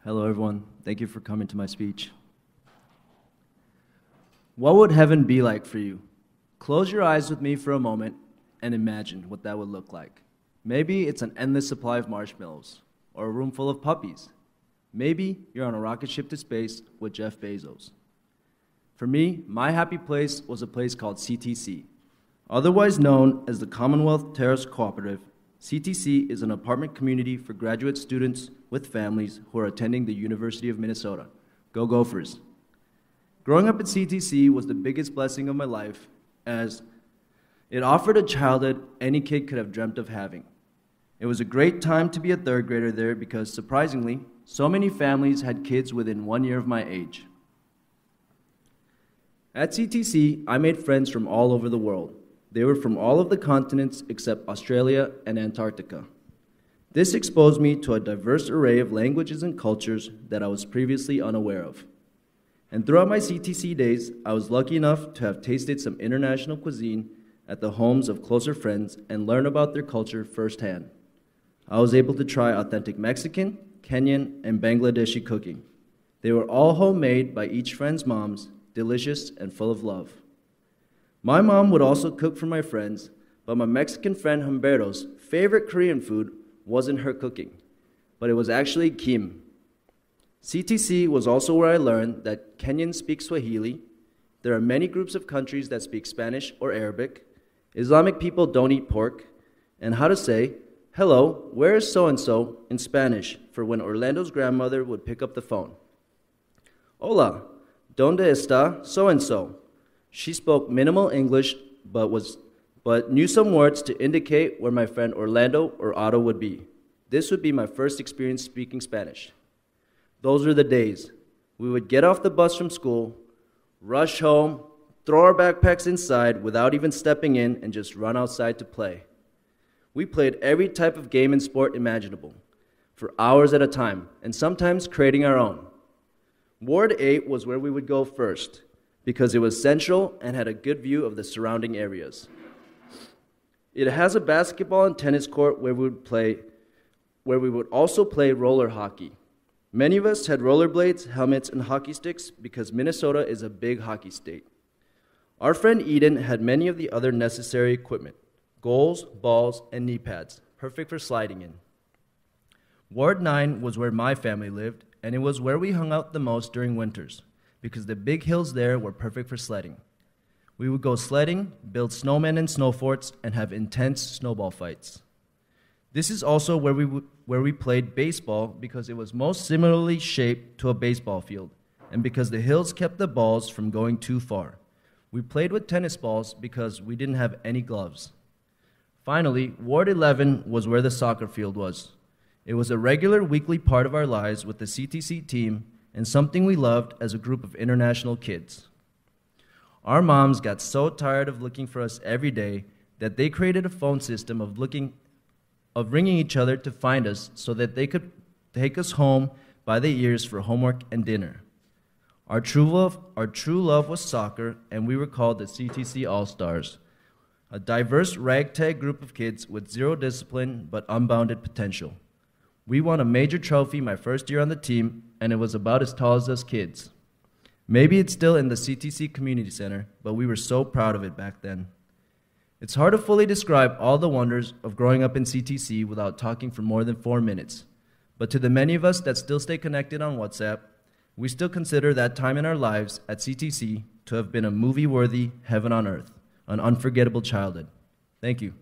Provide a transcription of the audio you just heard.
Hello, everyone. Thank you for coming to my speech. What would heaven be like for you? Close your eyes with me for a moment and imagine what that would look like. Maybe it's an endless supply of marshmallows or a room full of puppies. Maybe you're on a rocket ship to space with Jeff Bezos. For me, my happy place was a place called CTC. Otherwise known as the Commonwealth Terrace Cooperative, CTC is an apartment community for graduate students with families who are attending the University of Minnesota. Go Gophers! Growing up at CTC was the biggest blessing of my life, as it offered a childhood any kid could have dreamt of having. It was a great time to be a third grader there because, surprisingly, so many families had kids within 1 year of my age. At CTC, I made friends from all over the world. They were from all of the continents except Australia and Antarctica. This exposed me to a diverse array of languages and cultures that I was previously unaware of. And throughout my CTC days, I was lucky enough to have tasted some international cuisine at the homes of closer friends and learn about their culture firsthand. I was able to try authentic Mexican, Kenyan, and Bangladeshi cooking. They were all homemade by each friend's moms, delicious and full of love. My mom would also cook for my friends, but my Mexican friend Humberto's favorite Korean food wasn't her cooking, but it was actually kim. CTC was also where I learned that Kenyans speak Swahili, there are many groups of countries that speak Spanish or Arabic, Islamic people don't eat pork, and how to say, "Hello, where is so-and-so?" in Spanish for when Orlando's grandmother would pick up the phone. Hola, ¿dónde está so-and-so? She spoke minimal English, but knew some words to indicate where my friend Orlando or Otto would be. This would be my first experience speaking Spanish. Those were the days. We would get off the bus from school, rush home, throw our backpacks inside without even stepping in, and just run outside to play. We played every type of game and sport imaginable, for hours at a time, and sometimes creating our own. Ward 8 was where we would go first, because it was central and had a good view of the surrounding areas. It has a basketball and tennis court where we would also play roller hockey. Many of us had rollerblades, helmets, and hockey sticks because Minnesota is a big hockey state. Our friend Eden had many of the other necessary equipment: goals, balls, and knee pads, perfect for sliding in. Ward 9 was where my family lived, and it was where we hung out the most during winters, because the big hills there were perfect for sledding. We would go sledding, build snowmen and snow forts, and have intense snowball fights. This is also where we played baseball because it was most similarly shaped to a baseball field, and because the hills kept the balls from going too far. We played with tennis balls because we didn't have any gloves. Finally, Ward 11 was where the soccer field was. It was a regular weekly part of our lives with the CTC team, and something we loved as a group of international kids. Our moms got so tired of looking for us every day that they created a phone system of ringing each other to find us so that they could take us home by the ears for homework and dinner. Our true love was soccer, and we were called the CTC All-Stars, a diverse ragtag group of kids with zero discipline but unbounded potential. We won a major trophy my first year on the team, and it was about as tall as us kids. Maybe it's still in the CTC Community Center, but we were so proud of it back then. It's hard to fully describe all the wonders of growing up in CTC without talking for more than 4 minutes. But to the many of us that still stay connected on WhatsApp, we still consider that time in our lives at CTC to have been a movie-worthy heaven on earth, an unforgettable childhood. Thank you.